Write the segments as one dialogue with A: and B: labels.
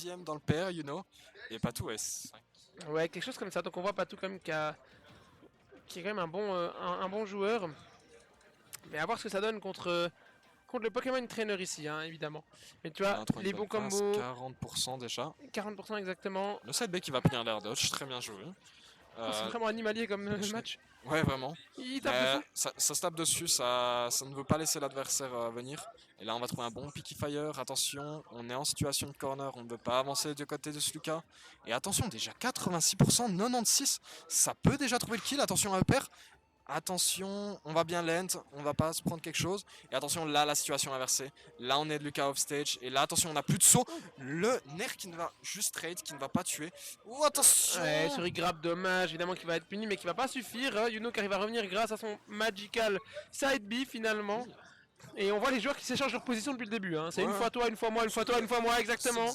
A: 6ème dans le pair, et Patou est 5.
B: Ouais, quelque chose comme ça. Donc on voit Patou quand même qui est quand même un bon joueur. Mais à voir ce que ça donne contre le Pokémon Trainer ici, hein, évidemment. Mais tu vois,
A: On trouve une
B: les
A: bonne
B: bons
A: passe,
B: combos,
A: 40% déjà.
B: 40% exactement.
A: Le side B qui va payer un l'air dodge, très bien joué.
B: Oh, c'est vraiment animalier comme match.
A: Ouais, vraiment.
B: Il tape de
A: Mais
B: fou.
A: ça se tape dessus, ça ne veut pas laisser l'adversaire venir. Et là, on va trouver un bon Picky Fire. Attention, on est en situation de corner, on ne veut pas avancer du côté de Sluka. Et attention, déjà 86%, 96%, ça peut déjà trouver le kill. Attention à Upper. Attention, on va bien lent, on va pas se prendre quelque chose. Et attention, là, la situation inversée. Là, on est de Lucas off stage. Et là, attention, on a plus de saut. Le nerf qui ne va juste trade, qui ne va pas tuer. Oh, attention!
B: Ouais, sur grab, dommage, évidemment qu'il va être puni, mais qui va pas suffire. Yuno qui arrive à revenir grâce à son magical side B finalement. Et on voit les joueurs qui s'échangent leur position depuis le début. Hein. C'est une fois toi, une fois moi, une fois toi, une fois moi, exactement.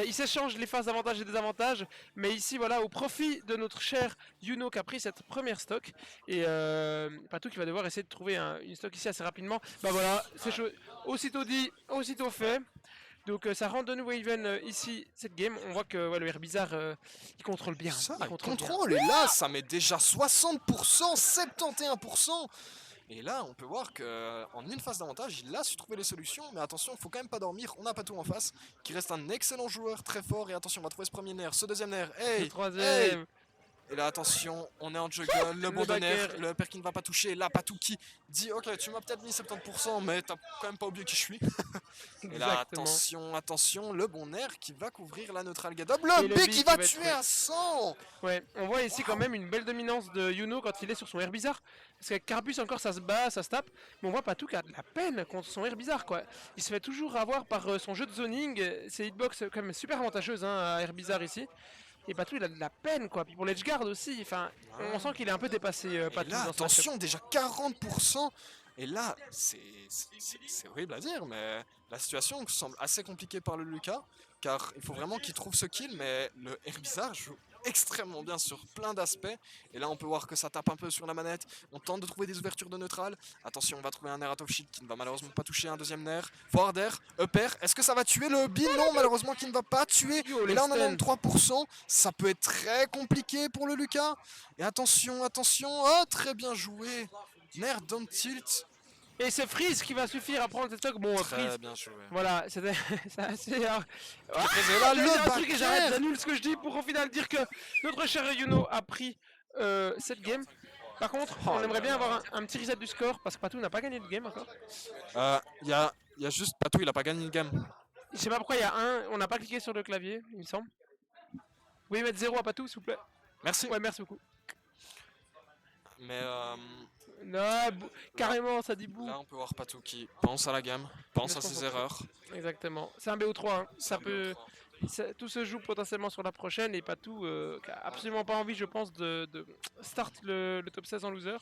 B: Ils s'échangent les phases d'avantage et désavantages. Mais ici, voilà, au profit de notre cher Yuno qui a pris cette première stock. Et Patou qui va devoir essayer de trouver une stock ici assez rapidement. Bah voilà, c'est chaud. Aussitôt dit, aussitôt fait. Donc ça rend de nouveau even ici cette game. On voit que ouais, le Herbizarre il contrôle bien.
A: Ça,
B: il
A: contrôle, et là, ça met déjà 60%, 71%. Et là, on peut voir qu'en une phase d'avantage, il a su trouver les solutions. Mais attention, il faut quand même pas dormir. On n'a pas tout en face. Qui reste un excellent joueur, très fort. Et attention, on va trouver ce premier nerf, ce deuxième nerf. Hey,
B: le troisième.
A: Et là, attention, on est en juggle, le bon nerf, le père qui ne va pas toucher. Là, Patou qui dit ok, tu m'as peut-être mis 70%, mais t'as quand même pas oublié qui je suis. Et là, attention, attention, le bon nerf qui va couvrir la neutral Gadob. Le B qui va tuer à 100.
B: Ouais, on voit ici quand même une belle dominance de Yuno quand il est sur son Herbizarre. Parce qu'avec Carbus encore ça se bat, ça se tape. Mais on voit Patou qui a de la peine contre son Herbizarre quoi. Il se fait toujours avoir par son jeu de zoning. Ses hitbox quand même super avantageuses hein, à Herbizarre ici. Et Patou il a de la peine quoi. Puis pour l'edgeguard aussi, enfin, on sent qu'il est un peu dépassé Patou.
A: Là,
B: dans
A: attention, déjà 40%. Et là, c'est horrible à dire, mais la situation semble assez compliquée par le Lucas, car il faut vraiment qu'il trouve ce kill, mais le Herbizarre joue extrêmement bien sur plein d'aspects. Et là, on peut voir que ça tape un peu sur la manette. On tente de trouver des ouvertures de neutral. Attention, on va trouver un nerf out of shield qui ne va malheureusement pas toucher un deuxième nerf. Forward air, upper. Est-ce que ça va tuer le B? Non, malheureusement, qui ne va pas tuer. Et là, on a 93%. Ça peut être très compliqué pour le Lucas. Et attention, attention. Oh, très bien joué. Nerf down tilt.
B: Et c'est Freeze qui va suffire à prendre cette stock. Bon, Freeze.
A: Bien joué.
B: Voilà, c'était assez.
A: Là, le
B: truc et j'annule ce que je dis pour au final dire que notre cher Yuno a pris cette game. Par contre, on aimerait bien avoir un petit reset du score parce que Patou n'a pas gagné de game encore.
A: Il y a juste Patou, il a pas gagné de game.
B: Je sais pas pourquoi il y a on n'a pas cliqué sur le clavier, il me semble. Vous pouvez mettre 0 à Patou, s'il vous plaît.
A: Merci.
B: Ouais, merci beaucoup.
A: Mais
B: non, carrément, ça dit bouh.
A: Là, on peut voir Patou qui pense à la gamme, pense à ses erreurs.
B: Exactement. C'est un BO3. Hein. Ça peut. Tout se joue potentiellement sur la prochaine et Patou qui a absolument pas envie, je pense, de start le top 16 en loser.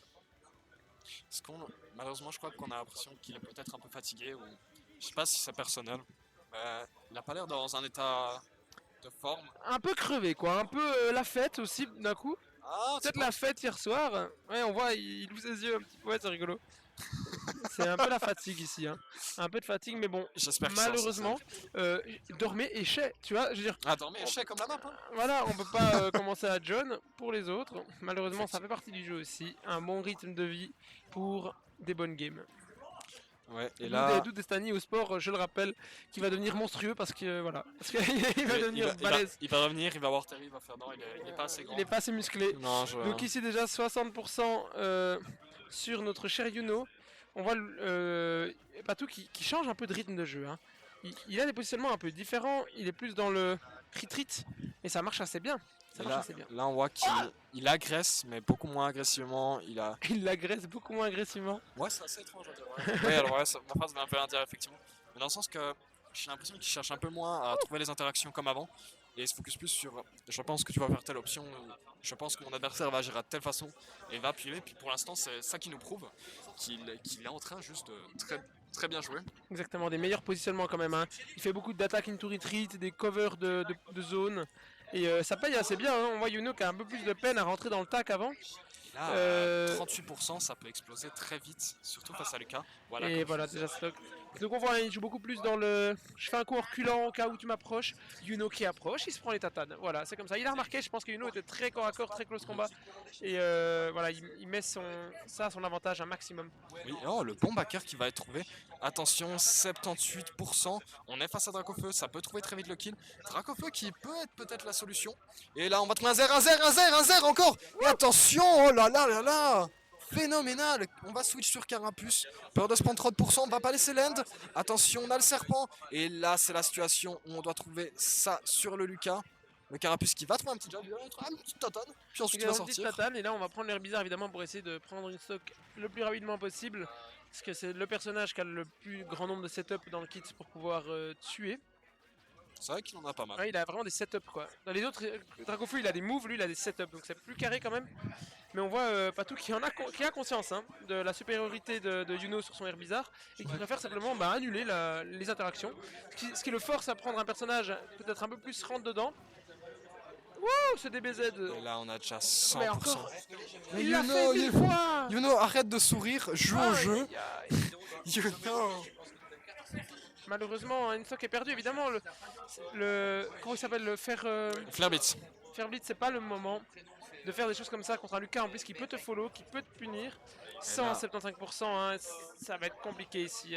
A: Malheureusement, je crois qu'on a l'impression qu'il est peut-être un peu fatigué ou je sais pas si c'est personnel. Mais il a pas l'air dans un état de forme.
B: Un peu crevé, quoi. Un peu la fête aussi d'un coup. Peut-être la fête hier soir. Ouais, on voit, il ouvre ses yeux un petit peu. Ouais, c'est rigolo. C'est un peu la fatigue ici, hein. Un peu de fatigue, mais bon, malheureusement, dormez et chais, tu vois, je veux dire.
A: Dormez et chais comme la map, hein.
B: Voilà, on peut pas commencer à John pour les autres. Malheureusement, ça fait partie du jeu aussi. Un bon rythme de vie pour des bonnes games.
A: Ouais, et là...
B: D'où Destiny au sport, je le rappelle, qui va devenir monstrueux parce que voilà, parce qu'il va devenir balèze.
A: Il va revenir, il va voir Terry, il va faire non, il est pas assez grand.
B: Il est pas assez musclé.
A: Non,
B: donc ici déjà 60% sur notre cher Yuno. On voit Patou qui change un peu de rythme de jeu. Hein. Il a des positionnements un peu différents, il est plus dans le retreat et ça marche assez bien.
A: Là, on voit qu'il agresse, mais beaucoup moins agressivement.
B: Il l'agresse beaucoup moins agressivement.
A: Ouais, c'est assez étrange. Oui, alors ouais, ma phrase va un peu l'intérieur, effectivement. Mais dans le sens que j'ai l'impression qu'il cherche un peu moins à trouver les interactions comme avant. Et il se focus plus sur je pense que tu vas faire telle option, je pense que mon adversaire va agir de telle façon et va appuyer. Puis pour l'instant, c'est ça qui nous prouve qu'il est en train juste de très bien jouer.
B: Exactement, des meilleurs positionnements quand même. Hein. Il fait beaucoup d'attaques into retreat, des covers de zone. Et ça paye assez bien, hein. On voit Yuno qui a un peu plus de peine à rentrer dans le tac avant.
A: là,
B: Euh,
A: 38%, ça peut exploser très vite, surtout face à Lucas. Voilà,
B: Et
A: comme je
B: voilà,
A: disais.
B: déjà stock. Donc on voit, il joue beaucoup plus dans le... Je fais un coup en reculant au cas où tu m'approches. Yuno qui approche, il se prend les tatanes. Voilà, c'est comme ça. Il a remarqué, je pense que Yuno était très corps à corps, très close combat. Et voilà, il met ça à son avantage un maximum.
A: Oui, oh, le bon backer qui va être trouvé. Attention, 78%. On est face à Dracofeu, ça peut trouver très vite le kill. Dracofeu qui peut être peut-être la solution. Et là, on va trouver un 0, un 0, un 0, un 0 encore. Et attention, oh là là là là. Phénoménal. On va switch sur Carapuce. Peur de se prendre 30%, on va pas laisser l'end. Attention, on a le serpent. Et là, c'est la situation où on doit trouver ça sur le Lucas. Le Carapuce qui va trouver un petit job, il va trouver un petit tatane. Puis ensuite,
B: Il
A: il
B: a
A: va
B: une petite
A: sortir.
B: tatane et là on va prendre l'air bizarre évidemment pour essayer de prendre une stock le plus rapidement possible. Parce que c'est le personnage qui a le plus grand nombre de setups dans le kit pour pouvoir tuer.
A: C'est vrai qu'il en a pas mal.
B: Ouais, il a vraiment des setups quoi. Dans les autres, Dracofeu il a des moves, lui il a des setups, donc c'est plus carré quand même. Mais on voit Patou qui qui a conscience de la supériorité de Yuno sur son air bizarre et qui préfère simplement annuler les interactions. Ce qui le force à prendre un personnage peut-être un peu plus rentre dedans. Wouh, ce DBZ.
A: Et là, on a déjà
B: Mais
A: 100%.
B: encore,
A: Mais
B: il l'a
A: Yuno,
B: fait mille fois.
A: Yuno, arrête de sourire, joue au jeu.
B: Aïe, aïe.
A: Yuno.
B: Malheureusement, une stock est perdue. Évidemment, comment il s'appelle, le
A: Flairbeat.
B: faire blitz, c'est pas le moment de faire des choses comme ça contre un Lucas en plus qui peut te follow, qui peut te punir.
A: là-
B: 175%, hein, ça va être compliqué ici.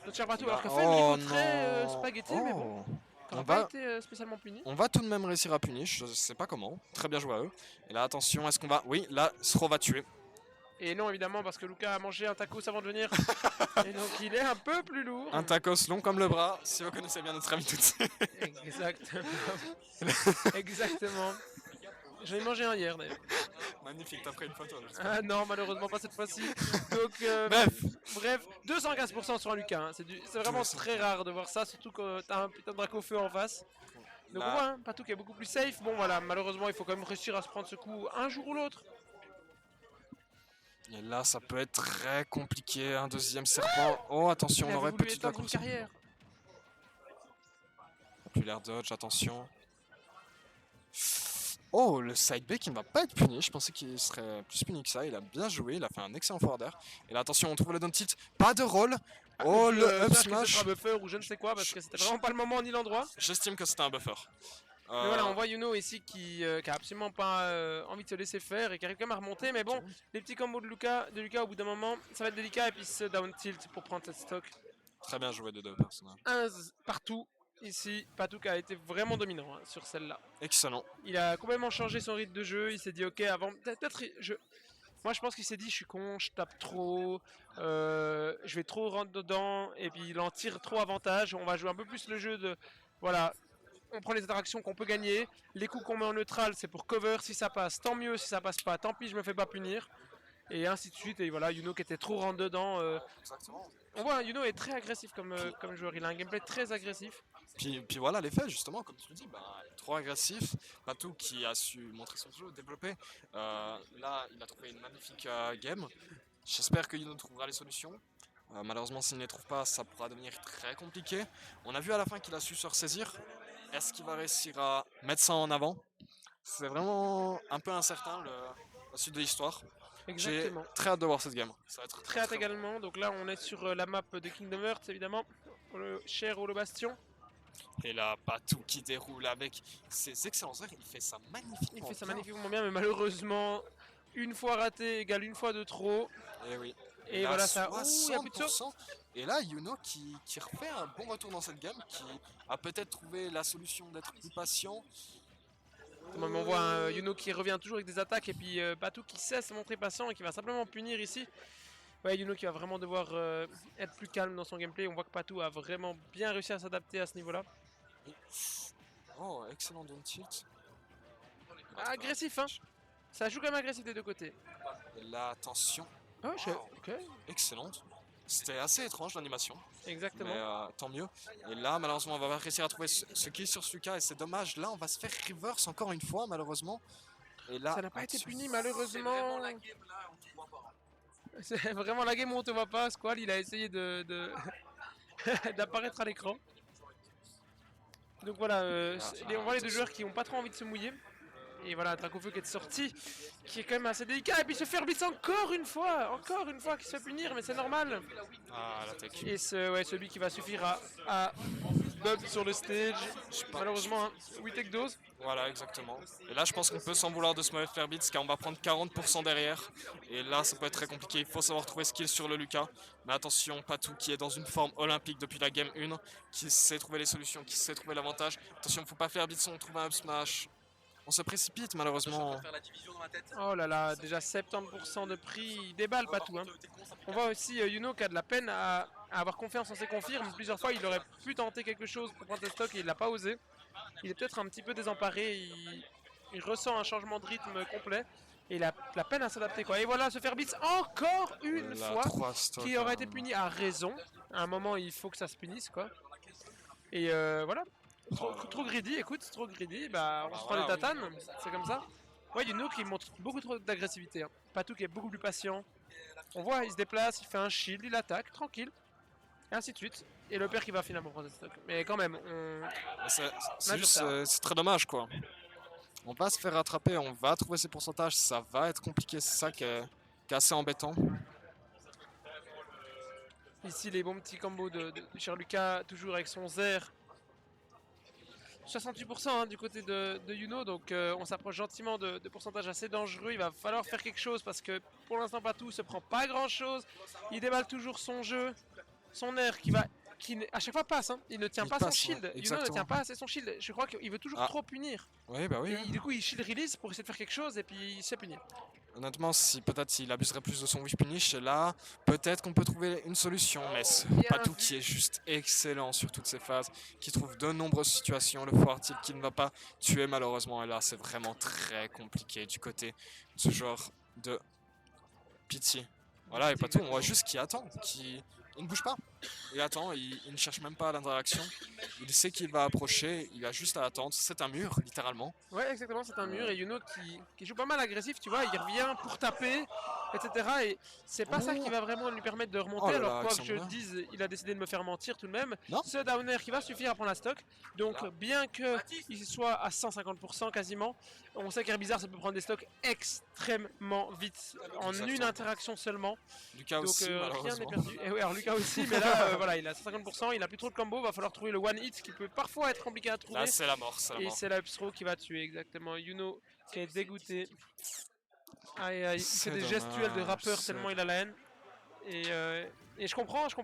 B: Notre cher Patou,
A: Bah,
B: alors que fait le
A: oh
B: niveau très
A: non.
B: spaghetti, mais bon,
A: Oh.
B: qui
A: On
B: n'a pas
A: va,
B: été spécialement puni.
A: on va tout de même réussir à punish, je sais pas comment. Très bien joué à eux. Et là, attention, est-ce qu'on va... Oui, là, Sro va tuer.
B: Et non, évidemment, parce que Lucas a mangé un tacos avant de venir. Et donc il est un peu plus lourd.
A: Un tacos long comme le bras, si vous connaissez bien notre ami Tutsi.
B: Exactement. Exactement. J'en ai mangé un hier d'ailleurs.
A: Magnifique, t'as pris une photo.
B: Ah non, malheureusement pas cette fois-ci. Donc, bref, 215% sur un Lucas. Hein. C'est vraiment
A: 215.
B: très rare de voir ça, surtout quand t'as un putain de Dracofeu en face. Donc
A: Là-
B: on voit, hein, Patou qui est beaucoup plus safe. Bon voilà, malheureusement il faut quand même réussir à se prendre ce coup un jour ou l'autre.
A: Et là, ça peut être très compliqué. Un deuxième serpent. Oh, attention,
B: Il
A: on
B: avait
A: aurait
B: voulu
A: peut-être la
B: éteindre une
A: course.
B: carrière.
A: Populaire dodge, attention. Oh, le side B qui ne va pas être puni. Je pensais qu'il serait plus puni que ça. Il a bien joué, il a fait un excellent forwarder. Et là, attention, on trouve le down tilt. Pas de roll. Oh, le up
B: J'espère que ce
A: smash.
B: sera buffer ou je ne sais quoi, parce que c'était vraiment pas le moment ni l'endroit.
A: J'estime que c'était un buffer.
B: Mais voilà, on voit Yuno ici qui a absolument pas envie de se laisser faire et qui arrive quand même à remonter. Mais bon, les petits combos de Lucas au bout d'un moment, ça va être délicat. Et puis ce down tilt pour prendre cette stock.
A: Très bien joué de deux personnages.
B: Partout ici, Patou a été vraiment dominant hein, sur celle-là.
A: Excellent.
B: Il a complètement changé son rythme de jeu. Il s'est dit, ok, avant. Moi, je pense qu'il s'est dit, je suis con, je tape trop, je vais trop rentrer dedans. Et puis il en tire trop avantage. On va jouer un peu plus le jeu de. Voilà. On prend les interactions qu'on peut gagner. Les coups qu'on met en neutral, c'est pour cover. Si ça passe, tant mieux. Si ça passe pas, tant pis, je me fais pas punir. Et ainsi de suite. Et voilà, Yuno qui était trop rentre dedans.
A: Exactement.
B: On voit, Yuno est très agressif comme joueur. Il a un gameplay très agressif.
A: Puis voilà l'effet, justement, comme tu le dis, trop agressif. Patou qui a su montrer son jeu, développer. Là, il a trouvé une magnifique game. J'espère que Yuno trouvera les solutions. Malheureusement, s'il ne les trouve pas, ça pourra devenir très compliqué. On a vu à la fin qu'il a su se ressaisir. Est-ce qu'il va réussir à mettre ça en avant? C'est vraiment un peu incertain la suite de l'histoire. J'ai
B: Exactement.
A: très hâte de voir cette game. Ça va être
B: Très hâte également. Donc là, on est sur la map de Kingdom Hearts, évidemment. Pour le cher Holo Bastion.
A: Et là, Patou qui déroule avec ses excellents airs. Il fait ça magnifiquement.
B: Il fait ça
A: bien.
B: magnifiquement bien, mais malheureusement, une fois raté égale une fois de trop.
A: Et oui.
B: Et
A: là,
B: voilà ça. Ouh, il y a plus de saut.
A: 60%. Et là, Yuno qui refait un bon retour dans cette game, qui a peut-être trouvé la solution d'être plus patient.
B: On voit un Yuno qui revient toujours avec des attaques et puis Patou qui sait se montrer patient et qui va simplement punir ici. Ouais, Yuno qui va vraiment devoir être plus calme dans son gameplay. On voit que Patou a vraiment bien réussi à s'adapter à ce niveau-là.
A: Oh, excellent down tilt.
B: Agressif, hein. Ça joue quand même agressif des deux côtés.
A: Et là, attention.
B: Ah,
A: Wow.
B: ok.
A: Excellente. C'était assez étrange l'animation,
B: Exactement.
A: mais tant mieux. Et là, malheureusement, on va pas réussir à trouver ce kill sur Suka et c'est dommage. Là, on va se faire reverse encore une fois, malheureusement. Et là,
B: Ça n'a pas été
A: attention.
B: puni malheureusement. C'est vraiment la game où on te voit pas. Squall, il a essayé d'apparaître à l'écran. Donc voilà, on voit les deux joueurs qui ont pas trop envie de se mouiller. Et voilà, Dracofeu qui est sorti, qui est quand même assez délicat. Et puis ce Ferbitz encore une fois qui se fait punir, mais c'est normal.
A: Ah, la tech.
B: Et celui qui va suffire à bump sur le stage. Malheureusement, hein, 8 tech dose.
A: Voilà, exactement. Et là, je pense qu'on peut s'en vouloir de ce mauvais Fairbits car on va prendre 40% derrière. Et là, ça peut être très compliqué. Il faut savoir trouver skill sur le Lucas. Mais attention, Patou qui est dans une forme olympique depuis la game 1, qui sait trouver les solutions, qui sait trouver l'avantage. Attention, faut pas Fairbits, on trouve un up smash. On se précipite malheureusement.
B: Oh là là, déjà 70% de prix, il déballe Patou. Hein. On voit aussi Yuno qui a de la peine à avoir confiance en ses confirmes. Plusieurs fois, il aurait pu tenter quelque chose pour prendre ses stocks et il l'a pas osé. Il est peut-être un petit peu désemparé, il ressent un changement de rythme complet. Et il a la peine à s'adapter quoi. Et voilà, se faire beat encore une fois, qui aurait été puni à raison. À un moment, il faut que ça se punisse quoi. Et voilà. Trop greedy, écoute, trop greedy, bah on se prend les tatanes, c'est comme ça. Ouais, Yuno qui montre beaucoup trop d'agressivité. Hein. Patou qui est beaucoup plus patient. On voit, il se déplace, il fait un shield, il attaque, tranquille. Et ainsi de suite. Et le père qui va finalement prendre cette stock. Mais quand même,
A: c'est très dommage quoi. On va se faire rattraper, on va trouver ses pourcentages, ça va être compliqué, c'est ça qui est assez embêtant.
B: Ici les bons petits combos de Lucas, toujours avec son Zer. 68% hein, du côté de Yuno, donc on s'approche gentiment de pourcentage assez dangereux. Il va falloir faire quelque chose parce que pour l'instant Patou se prend pas grand chose. Il déballe toujours son jeu, son air qui à chaque fois passe, hein. Il ne tient pas son shield. Yuno ne tient pas assez son shield. Je crois qu'il veut toujours trop punir.
A: Oui, bah oui.
B: Et du coup il shield release pour essayer de faire quelque chose et puis il se fait punir.
A: Honnêtement, peut-être s'il abuserait plus de son wish punish, là, peut-être qu'on peut trouver une solution. Mais Patou qui est juste excellent sur toutes ces phases, qui trouve de nombreuses situations, le forward tilt qui ne va pas tuer malheureusement. Et là, c'est vraiment très compliqué du côté de ce genre de Pity. Voilà, et Patou, on voit juste qu'il attend, il ne bouge pas. Il attend, il ne cherche même pas l'interaction. Il sait qu'il va approcher, il a juste à attendre. C'est un mur, littéralement.
B: Ouais, exactement, c'est un mur. Et Yuno qui joue pas mal agressif, tu vois, il revient pour taper, etc. Et c'est pas ça qui va vraiment lui permettre de remonter. Alors, quoi que je dise, il a décidé de me faire mentir tout de même.
A: Non.
B: Ce downer qui va suffire à prendre la stock. Donc, bien qu'il soit à 150% quasiment, on sait qu'Herbizarre, ça peut prendre des stocks extrêmement vite, en une interaction seulement.
A: Lucas aussi,
B: rien n'est perdu. Et ouais, alors Lucas aussi, mais là, voilà, il a 150%, il a plus trop de combo, va falloir trouver le one hit qui peut parfois être compliqué à trouver.
A: Là, c'est la mort,
B: Et c'est la upthrow qui va tuer, exactement. Yuno qui est dégoûté. Aïe aïe, il fait des gestuels de rappeur tellement il a la haine. Et je comprends